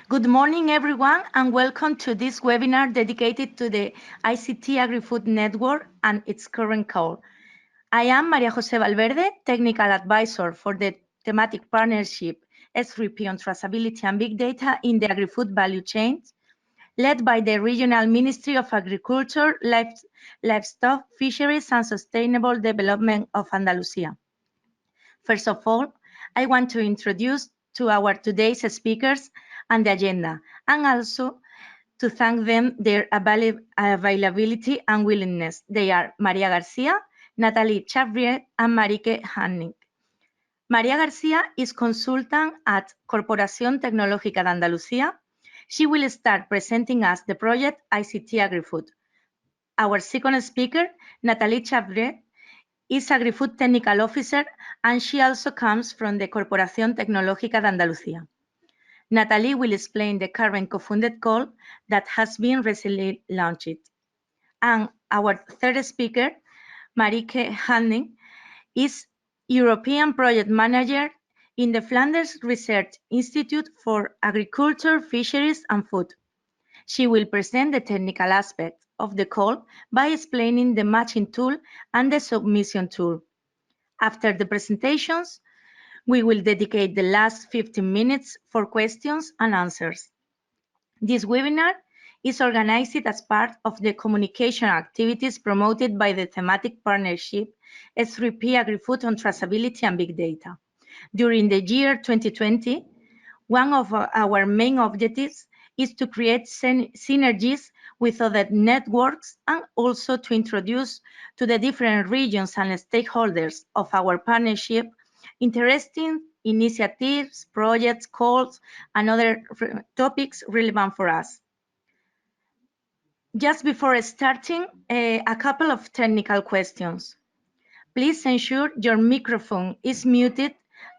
Good morning, everyone, and welcome to this webinar dedicated to the ICT-AGRI-FOOD network and its current call. I am María José Valverde, Technical Advisor for the Thematic Partnership S3P on Traceability and Big Data in the Agri-Food value chain, led by the Regional Ministry of Agriculture, Livestock, Fisheries and Sustainable Development of Andalucía. First of all, I want to introduce to our today's speakers and the agenda, and also to thank them their availability and willingness. They are María García, Nathalie Chavrier, and Marijke Hunninck. María García is consultant at Corporación Tecnológica de Andalucía. She will start presenting us the project ICT-AGRI-FOOD. Our second speaker, Nathalie Chavrier, is Agrifood Technical Officer, and she also comes from the Corporación Tecnológica de Andalucía. Nathalie will explain the current co-funded call that has been recently launched. And our third speaker, Marijke Hunninck, is European Project Manager in the Flanders Research Institute for Agriculture, Fisheries and Food. She will present the technical aspects of the call by explaining the matching tool and the submission tool. After the presentations, we will dedicate the last 15 minutes for questions and answers. This webinar is organized as part of the communication activities promoted by the Thematic Partnership S3P Agri-Food on Traceability and Big Data. During the year 2020, one of our main objectives is to create synergies with other networks and also to introduce to the different regions and stakeholders of our partnership interesting initiatives, projects, calls, and other topics relevant for us. Just before starting, a couple of technical questions. Please ensure your microphone is muted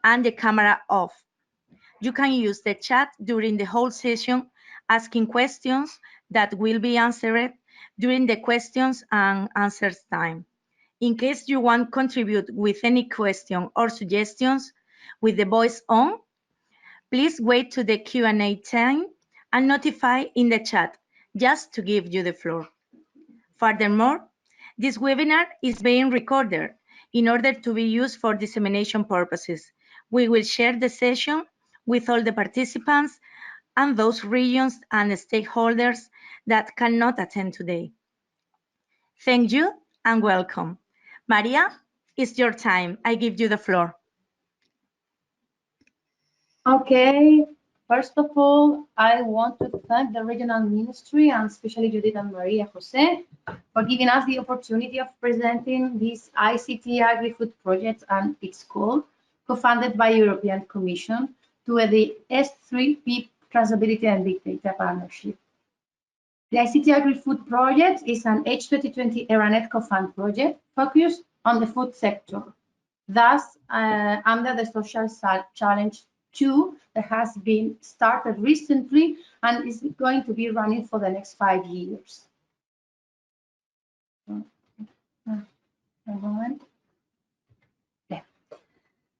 and the camera off. You can use the chat during the whole session, asking questions that will be answered during the questions and answers time. In case you want to contribute with any question or suggestions with the voice on, please wait to the Q&A time and notify in the chat, just to give you the floor. Furthermore, this webinar is being recorded in order to be used for dissemination purposes. We will share the session with all the participants and those regions and stakeholders that cannot attend today. Thank you and welcome. María, it's your time. I give you the floor. Okay, first of all, I want to thank the Regional Ministry and especially Judith and María José for giving us the opportunity of presenting this ICT-AGRI-FOOD project and its call, co-funded by European Commission to the S3P Traceability and Big Data Partnership. The ICT-AGRI-FOOD project is an H2020 ERA-NET co-fund project focused on the food sector, thus under the Social Challenge 2 that has been started recently and is going to be running for the next 5 years. A moment.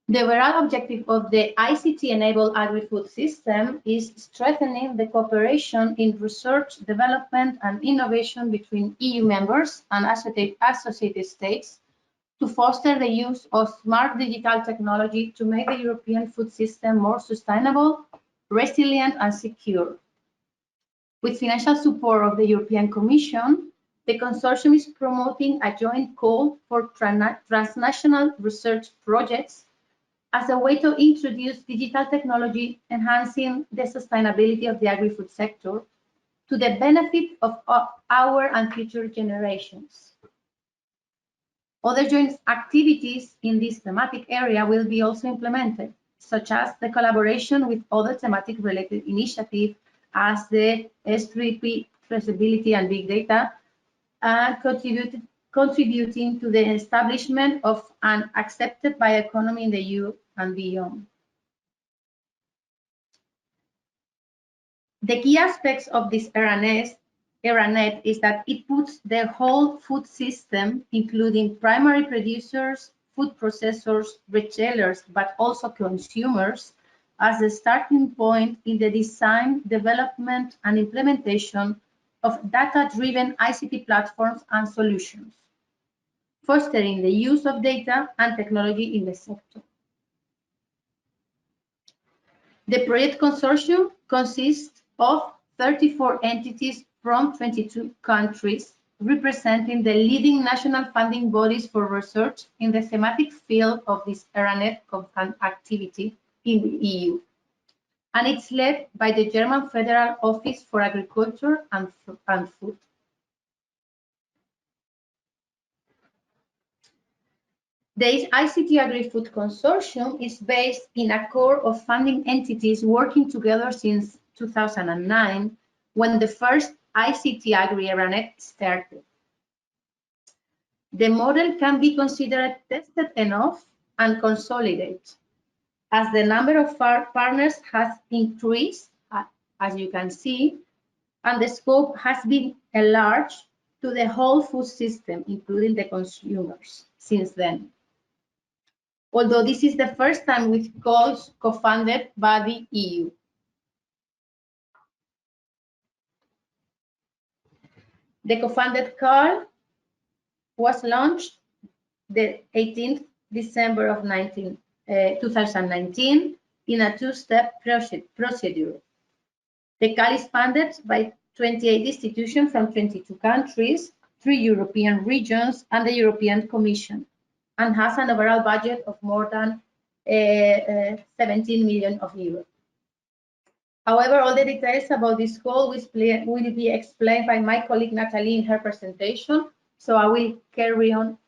The overall objective of the ICT-enabled agri-food system is strengthening the cooperation in research, development and innovation between EU members and associated states to foster the use of smart digital technology to make the European food system more sustainable, resilient and secure. With financial support of the European Commission, the consortium is promoting a joint call for transnational research projects as a way to introduce digital technology enhancing the sustainability of the agri-food sector to the benefit of our and future generations. Other joint activities in this thematic area will be also implemented, such as the collaboration with other thematic related initiatives as the S3P Traceability and Big Data, and contributing to the establishment of an accepted bioeconomy in the EU and beyond. The key aspects of this ERA-NET is that it puts the whole food system, including primary producers, food processors, retailers, but also consumers, as the starting point in the design, development, and implementation of data-driven ICT platforms and solutions, fostering the use of data and technology in the sector. The project consortium consists of 34 entities from 22 countries, representing the leading national funding bodies for research in the thematic field of this ERA-NET activity in the EU. And it's led by the German Federal Office for Agriculture and Food. The ICT-AGRI-FOOD consortium is based in a core of funding entities working together since 2009, when the first ICT-AGRI ERA-NET started. The model can be considered tested enough and consolidated, as the number of partners has increased, as you can see, and the scope has been enlarged to the whole food system, including the consumers, since then. Although this is the first time with calls co-funded by the EU. The co-funded call was launched the 18th December of 2019 in a two-step procedure. The call is funded by 28 institutions from 22 countries, 3 European regions, and the European Commission, and has an overall budget of more than 17 million euros. However, all the details about this call will be explained by my colleague Nathalie in her presentation, so I will carry on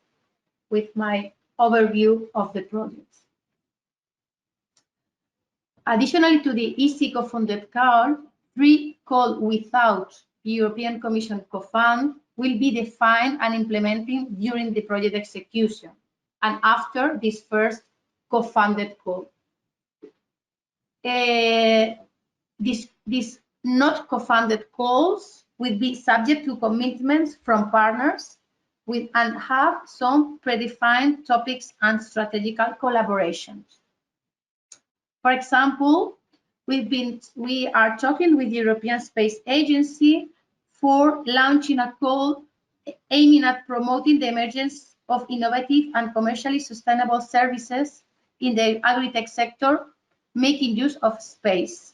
with my overview of the project. Additionally to the EC co-funded call, 3 calls without European Commission co-fund will be defined and implemented during the project execution and after this first co-funded call. These not co-funded calls will be subject to commitments from partners and have some predefined topics and strategical collaborations. For example, we are talking with the European Space Agency for launching a call aiming at promoting the emergence of innovative and commercially sustainable services in the agri-tech sector, making use of space.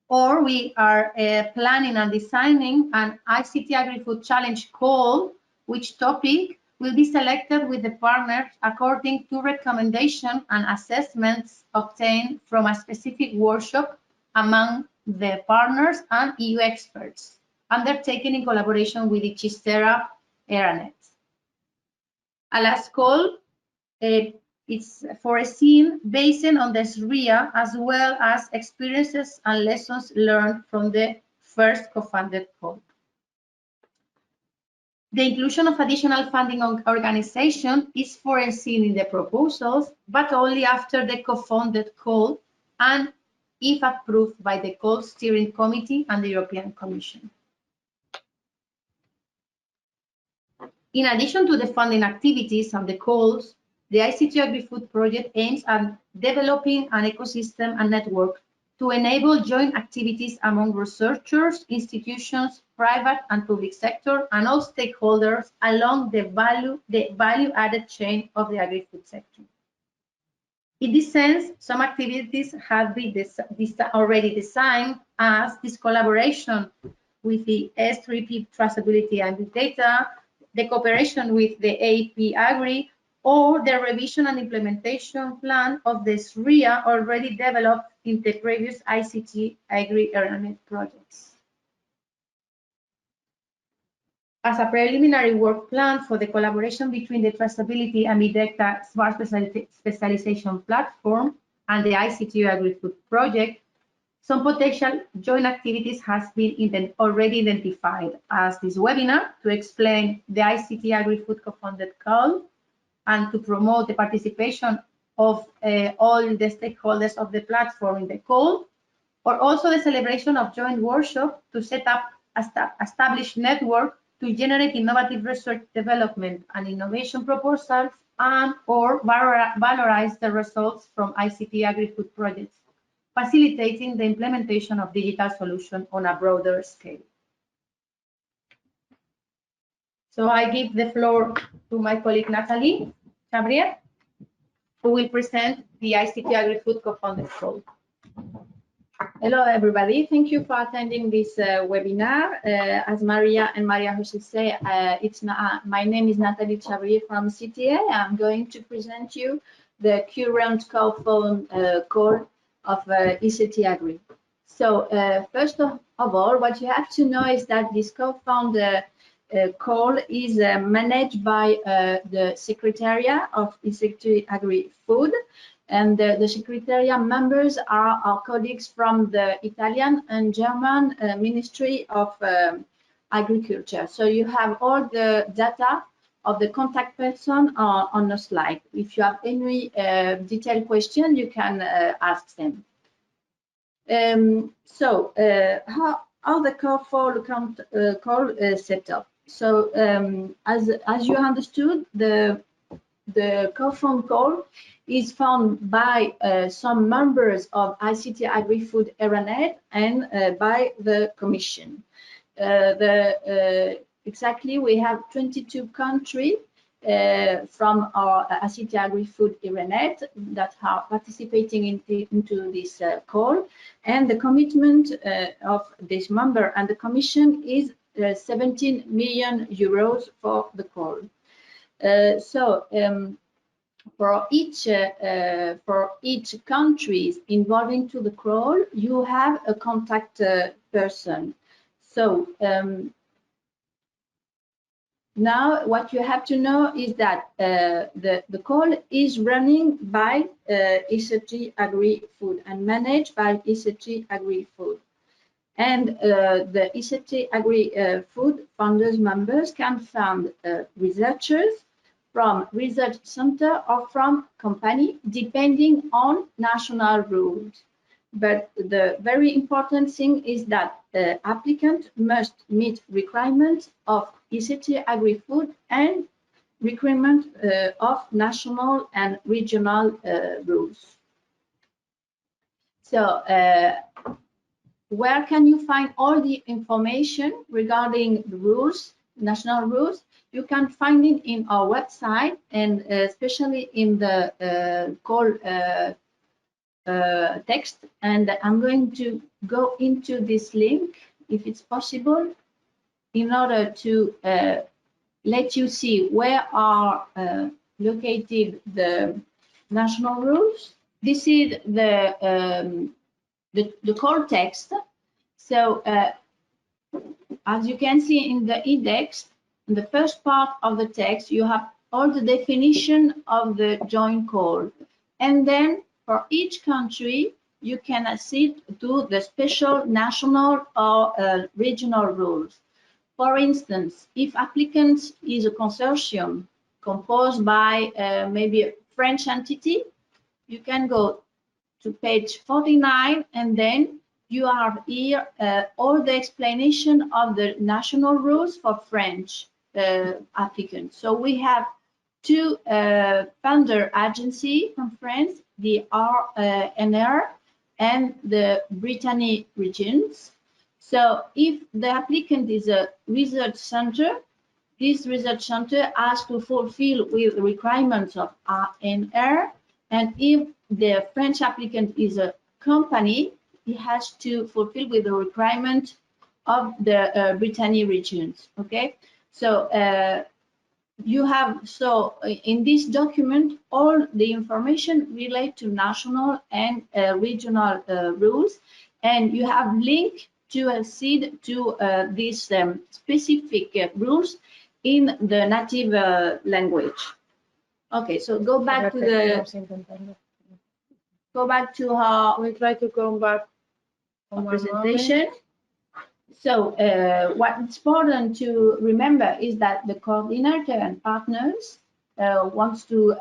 Or we are planning and designing an ICT-AGRI-FOOD challenge call, which topic will be selected with the partners according to recommendations and assessments obtained from a specific workshop among the partners and EU experts, undertaken in collaboration with the Chistera ERA-NET. A last call is foreseen based on the SRIA, as well as experiences and lessons learned from the first co-funded call. The inclusion of additional funding organization is foreseen in the proposals, but only after the co-funded call and if approved by the call steering committee and the European Commission. In addition to the funding activities and the calls, the ICT-AGRI-FOOD project aims at developing an ecosystem and network to enable joint activities among researchers, institutions, private and public sector, and all stakeholders along the value-added chain of the agri-food sector. In this sense, some activities have been already designed, as this collaboration with the S3P Traceability and Big Data, the cooperation with the AP Agri, or the revision and implementation plan of the SRIA already developed in the previous ICT-AGRI-ERA-NET projects. As a preliminary work plan for the collaboration between the Traceability and Big Data Smart Specialization Platform and the ICT-AGRI-FOOD project, some potential joint activities has been already identified, as this webinar to explain the ICT-AGRI-FOOD co-funded call and to promote the participation of all the stakeholders of the platform in the call, or also the celebration of joint workshop to set up established network to generate innovative research development and innovation proposals and or valorize the results from ICT-AGRI-FOOD projects facilitating the implementation of digital solutions on a broader scale. So I give the floor to my colleague Nathalie Chavrier, who will present the ICT Agri-Food co-founders call. Hello, everybody. Thank you for attending this webinar. As María and María José say, my name is Nathalie Chavrier from CTA. I'm going to present you the current co-found call of ICT Agri. So first of all, what you have to know is that this co-found call is managed by the Secretariat of ICT-AGRI-FOOD, and the Secretariat members are our colleagues from the Italian and German Ministry of Agriculture. So you have all the data of the contact person on the slide. If you have any detailed question, you can ask them. How the call set up? So as you understood, the co-found call is found by some members of ICT Agri-Food ERA-NET and by the Commission. Exactly, we have 22 countries from our ICT Agri-Food ERA-NET that are participating into this call, and the commitment of this member and the Commission is 17 million euros for the call. For each country involving to the call, you have a contact person. So now what you have to know is that the call is running by ICT Agri-Food and managed by ICT Agri-Food. And the ICT Agri-Food founders members can find researchers from research center or from company, depending on national rules. But the very important thing is that the applicant must meet requirements of ICT Agri-Food and requirements of national and regional rules. So where can you find all the information regarding the rules, national rules? You can find it in our website, and especially in the call text. And I'm going to go into this link, if it's possible, in order to let you see where are located the national rules. This is the call text. So as you can see in the index, in the first part of the text, you have all the definition of the joint call. And then for each country, you can accede to the special national or regional rules. For instance, if applicant is a consortium composed by maybe a French entity, you can go to page 49, and then you have here all the explanation of the national rules for French applicants. So we have two funder agencies from France, the RNR and the Brittany regions. So if the applicant is a research center, this research center has to fulfill with requirements of RNR, and if the French applicant is a company, it has to fulfill with the requirement of the Brittany regions. Okay, so you have, so in this document, all the information relate to national and regional rules, and you have link to accede to these specific rules in the native language. Okay, so go back to the, we try to come back on presentation. So what's important to remember is that the coordinator and partners wants to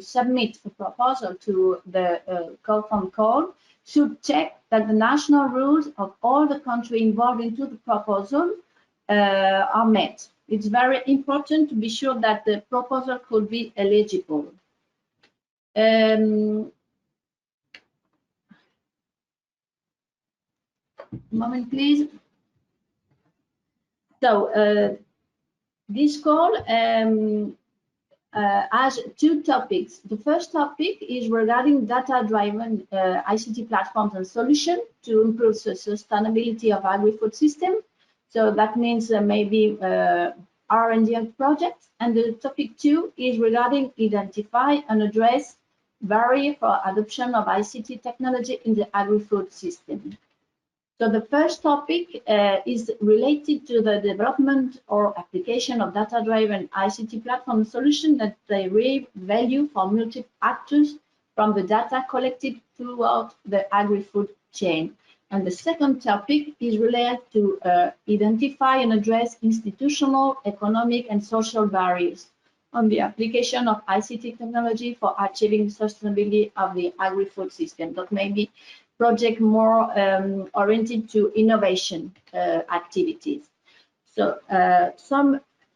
submit a proposal to the co-found call should check that the national rules of all the countries involved into the proposal are met. It's very important to be sure that the proposal could be eligible. moment, please. So this call has two topics. The first topic is regarding data-driven ICT platforms and solutions to improve the sustainability of agri-food system. So that means maybe R&D projects. And the topic 2 is regarding identify and address barriers for adoption of ICT technology in the agri-food system. So the first topic is related to the development or application of data-driven ICT platform solution that derive value for multiple actors from the data collected throughout the agri-food chain. And the second topic is related to identify and address institutional, economic, and social barriers on the application of ICT technology for achieving sustainability of the agri-food system. That may be project more oriented to innovation activities. So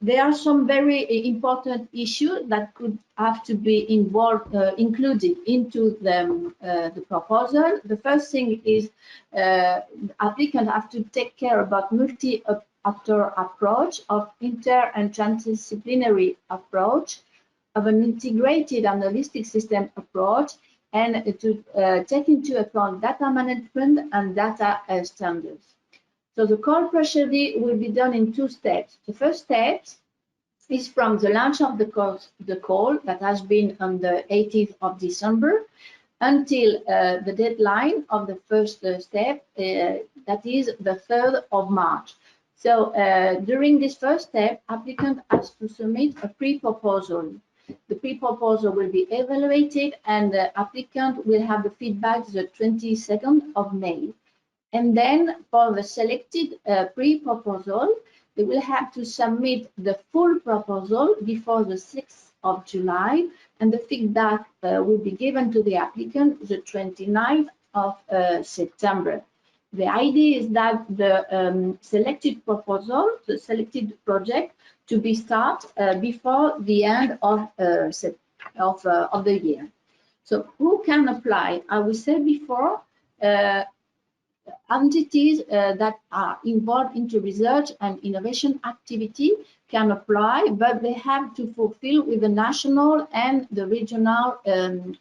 there are some very important issues that could have to be included into the proposal. The first thing is applicants have to take care about multi-actor approach, of inter- and transdisciplinary approach, of an integrated and holistic system approach, and to take into account data management and data standards. So the call procedure will be done in 2 steps. The first step is from the launch of the call that has been on the 18th of December until the deadline of the first step, that is the 3rd of March. So during this first step, applicant has to submit a pre-proposal. The pre-proposal will be evaluated and the applicant will have the feedback the 22nd of May. And then for the selected pre-proposal, they will have to submit the full proposal before the 6th of July, and the feedback will be given to the applicant the 29th of September. The idea is that the selected proposal, the selected project, to be started before the end of the year. So who can apply? I will say before, entities that are involved into research and innovation activity can apply, but they have to fulfill with the national and the regional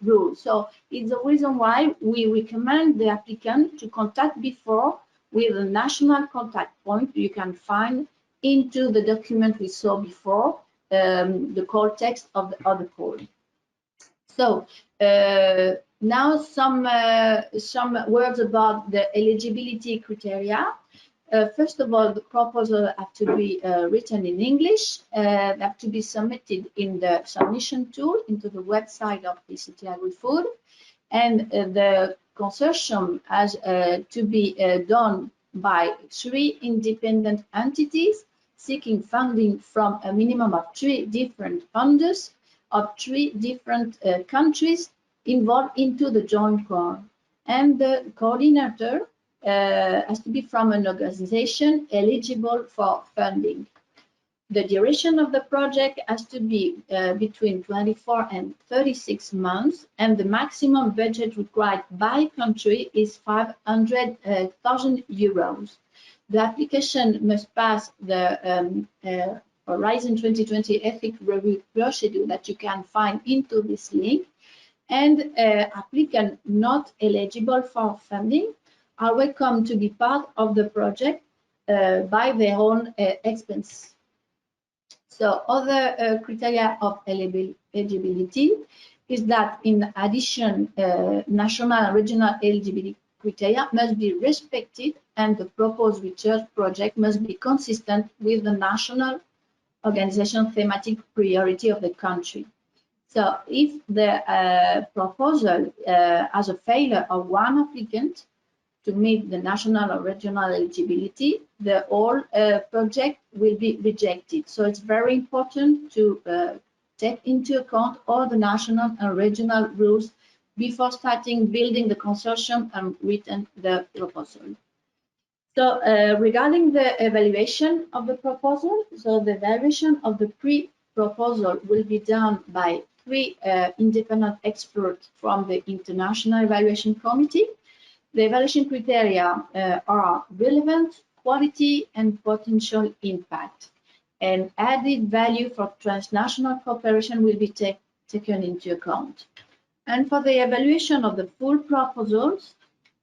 rules. So it's the reason why we recommend the applicant to contact before with a national contact point you can find into the document we saw before, the call text of the other call. So now some words about the eligibility criteria. First of all, the proposal have to be written in English, have to be submitted in the submission tool into the website of ICT-AGRI-FOOD, and the consortium has to be done by 3 independent entities seeking funding from a minimum of 3 different funders of 3 different countries involved into the joint call. And the coordinator has to be from an organization eligible for funding. The duration of the project has to be between 24 and 36 months, and the maximum budget required by country is 500,000 euros. The application must pass the Horizon 2020 ethics review procedure that you can find into this link, and applicants not eligible for funding are welcome to be part of the project by their own expense. So other criteria of eligibility is that in addition, national and regional eligibility criteria must be respected, and the proposed research project must be consistent with the national organization thematic priority of the country. So if the proposal has a failure of one applicant to meet the national or regional eligibility, the whole project will be rejected. So it's very important to take into account all the national and regional rules before starting building the consortium and written the proposal. So regarding the evaluation of the proposal, so the evaluation of the pre-proposal will be done by 3 independent experts from the International Evaluation Committee. The evaluation criteria are relevant, quality, and potential impact. And added value for transnational cooperation will be taken into account. And for the evaluation of the full proposals,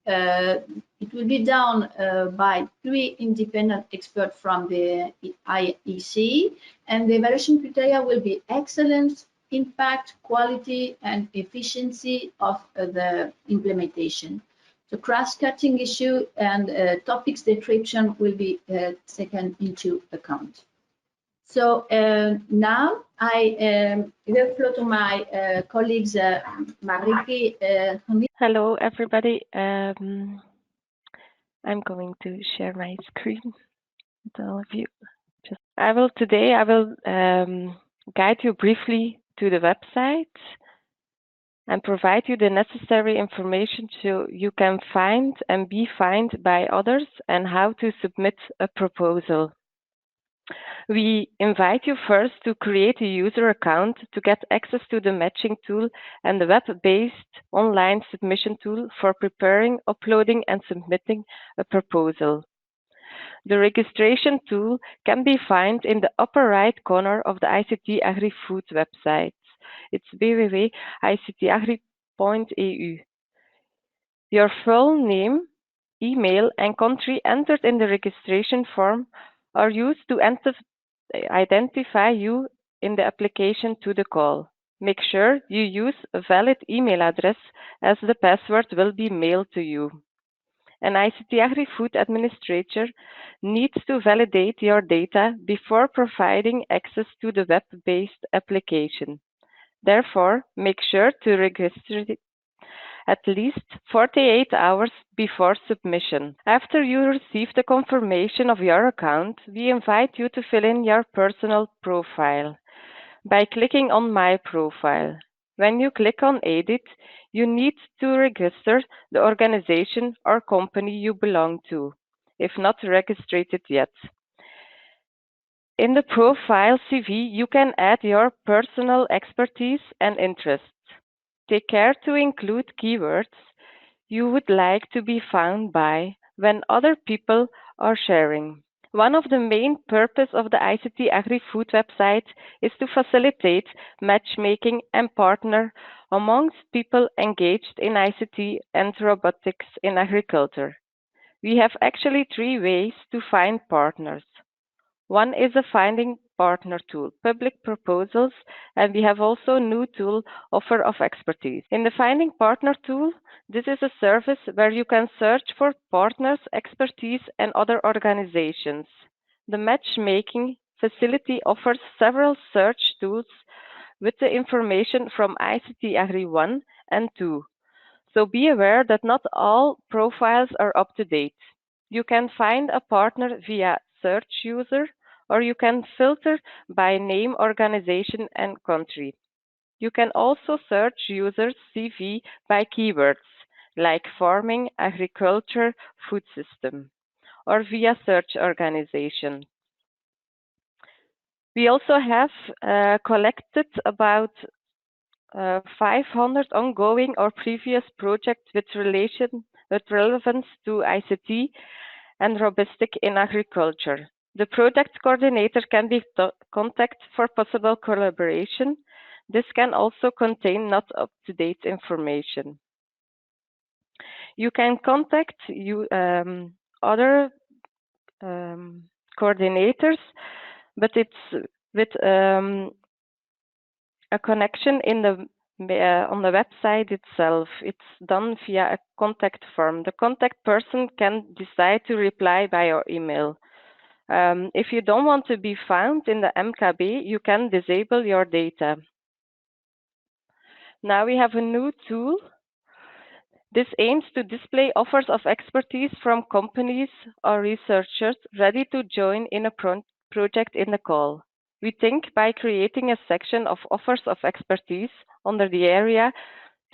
it will be done by 3 independent experts from the IEC, and the evaluation criteria will be excellence, impact, quality, and efficiency of the implementation. The cross-cutting issue and topics description will be taken into account. So now I will flow to my colleagues, Marijke. Hello, everybody. I'm going to share my screen with all of you. I will guide you briefly to the website and provide you the necessary information so you can find and be found by others and how to submit a proposal. We invite you first to create a user account to get access to the matching tool and the web-based online submission tool for preparing, uploading, and submitting a proposal. The registration tool can be found in the upper right corner of the ICT-AGRI-FOOD website. It's www.ict-agri.eu. Your full name, email, and country entered in the registration form are used to identify you in the application to the call. Make sure you use a valid email address as the password will be mailed to you. An ICT-AGRI-FOOD administrator needs to validate your data before providing access to the web-based application. Therefore, make sure to register at least 48 hours before submission. After you receive the confirmation of your account, we invite you to fill in your personal profile by clicking on My Profile. When you click on Edit, you need to register the organization or company you belong to, if not registered yet. In the profile CV, you can add your personal expertise and interests. Take care to include keywords you would like to be found by when other people are sharing. One of the main purposes of the ICT-AGRI-FOOD website is to facilitate matchmaking and partner amongst people engaged in ICT and robotics in agriculture. We have actually 3 ways to find partners. One is a finding partner tool, public proposals, and we have also a new tool, offer of expertise. In the finding partner tool, this is a service where you can search for partners, expertise, and other organizations. The matchmaking facility offers several search tools with the information from ICT-AGRI 1 and 2. So be aware that not all profiles are up to date. You can find a partner via search user, or you can filter by name, organization, and country. You can also search users' CV by keywords, like farming, agriculture, food system, or via search organization. We also have collected about 500 ongoing or previous projects with relevance to ICT and robotics in agriculture. The project coordinator can be contacted for possible collaboration. This can also contain not up-to-date information. You can contact other coordinators, but it's with a connection in the on the website itself. It's done via a contact form. The contact person can decide to reply by your email. If you don't want to be found in the MKB, you can disable your data. Now we have a new tool. This aims to display offers of expertise from companies or researchers ready to join in a project in the call. We think by creating a section of offers of expertise under the area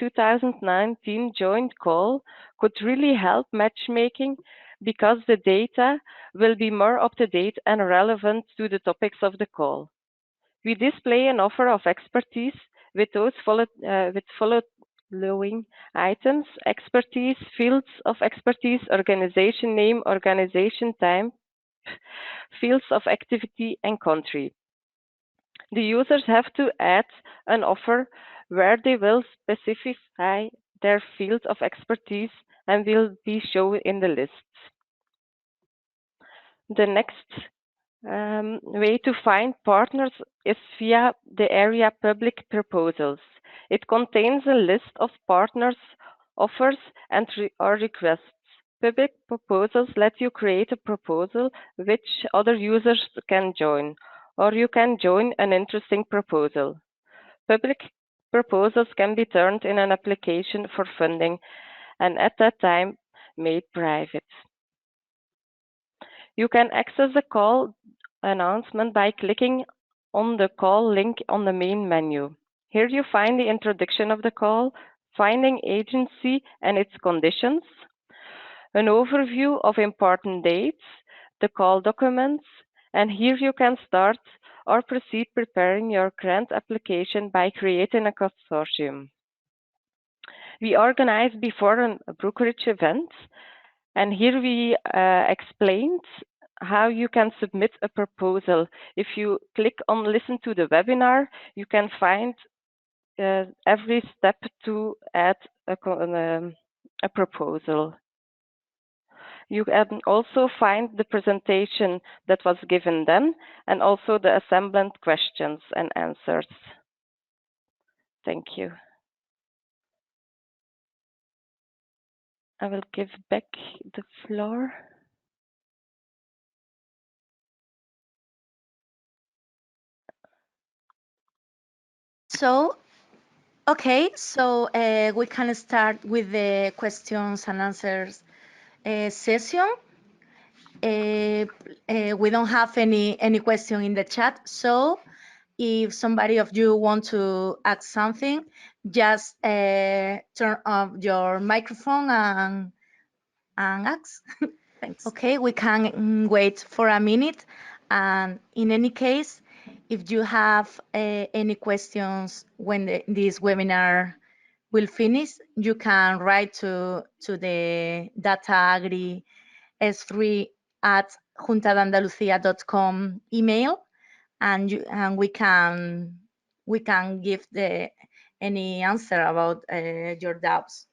2019 joint call could really help matchmaking, because the data will be more up-to-date and relevant to the topics of the call. We display an offer of expertise with following items: expertise, fields of expertise, organization name, organization type, fields of activity, and country. The users have to add an offer where they will specify their field of expertise and will be shown in the lists. The next way to find partners is via the area public proposals. It contains a list of partners, offers, and or requests. Public proposals let you create a proposal which other users can join, or you can join an interesting proposal. Public proposals can be turned in an application for funding and at that time made private. You can access the call announcement by clicking on the call link on the main menu. Here you find the introduction of the call, finding agency and its conditions, an overview of important dates, the call documents, and here you can start or proceed preparing your grant application by creating a consortium. We organized before a brokerage event, and here we explained how you can submit a proposal. If you click on listen to the webinar, you can find every step to add a proposal. You can also find the presentation that was given then and also the assembled questions and answers. Thank you. I will give back the floor. So, okay, so we can start with the questions and answers session. We don't have any question in the chat, so if somebody of you want to ask something, just turn off your microphone and ask. Thanks. Okay, we can wait for a minute. And in any case, if you have any questions when this webinar will finish, you can write to the Data Agri S3 at juntadandalucia.com email, and we can give any answer about your doubts.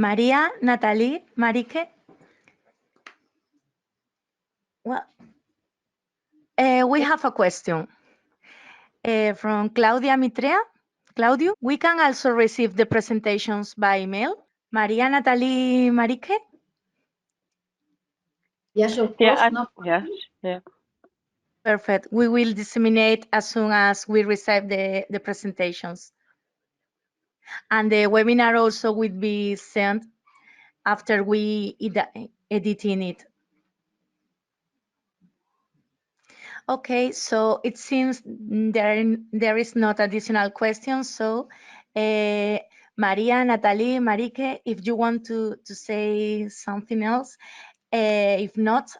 María, Nathalie, Marijke? Well, we have a question from Claudia Mitrea. Claudio, we can also receive the presentations by email. María, Nathalie, Marijke? Yes, of course. Yeah, no yes, yeah. Perfect. We will disseminate as soon as we receive the presentations. And the webinar also will be sent after we editing it. Okay, so it seems there is not additional questions. So María, Nathalie, Marijke, if you want to say something else, if not,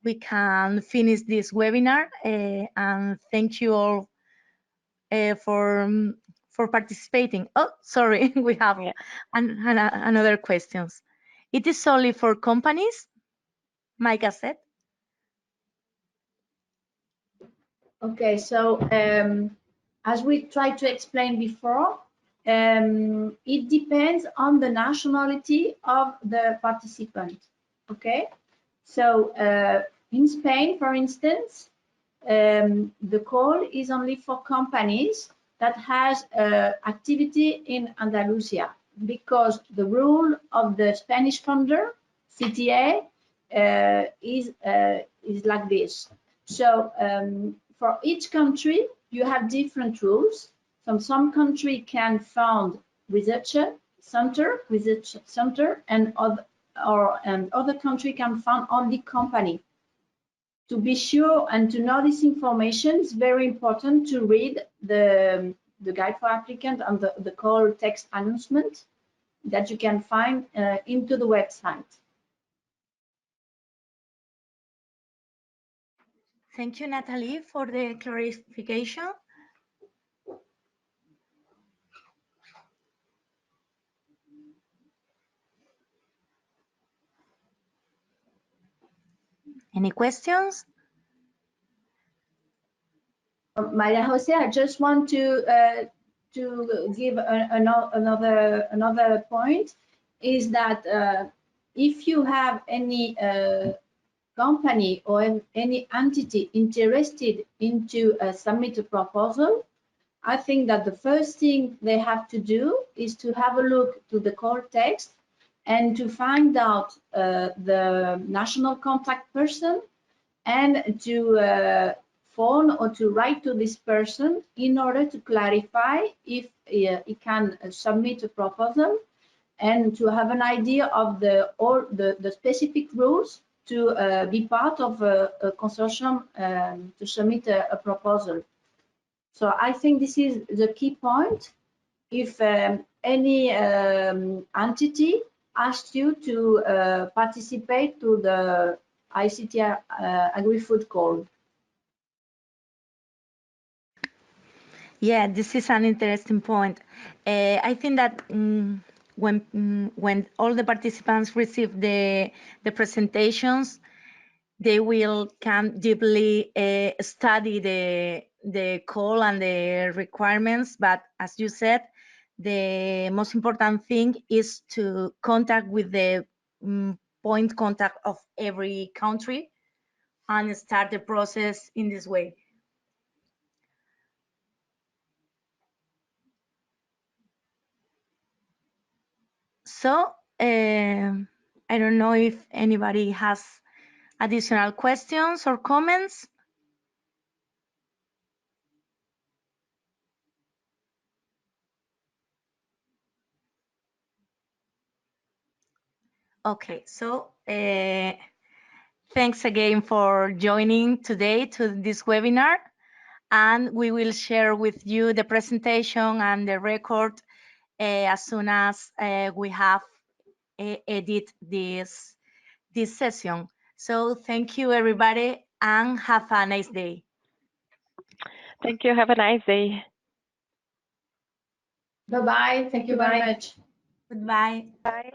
we can finish this webinar. And thank you all for participating. Oh, sorry, we have another questions. It is only for companies, Micah said. Okay, so as we tried to explain before, it depends on the nationality of the participant. Okay, so in Spain, for instance, the call is only for companies that has activity in Andalucía, because the rule of the Spanish funder, CTA, is like this. So for each country, you have different rules. Some country can fund research center, and or other country can find only company. To be sure and to know this information, it's very important to read the guide for applicant and the call text announcement that you can find into the website. Thank you, Nathalie, for the clarification. Any questions? María José, I just want to give another point, is that if you have any company or any entity interested into submit a proposal, I think that the first thing they have to do is to have a look to the core text and to find out the national contact person and to phone or to write to this person in order to clarify if he can submit a proposal and to have an idea of the specific rules to be part of a consortium to submit a proposal. So I think this is the key point. If any entity asks you to participate to the ICT Agri-Food call. Yeah, this is an interesting point. I think that when all the participants receive the presentations, they can deeply study the call and the requirements. But as you said, the most important thing is to contact with the point contact of every country and start the process in this way. So I don't know if anybody has additional questions or comments. Okay, so thanks again for joining today to this webinar, and we will share with you the presentation and the record as soon as we have edit this session. So thank you, everybody, and have a nice day. Thank you. Have a nice day. Bye-bye. Thank you very much. Goodbye. Bye.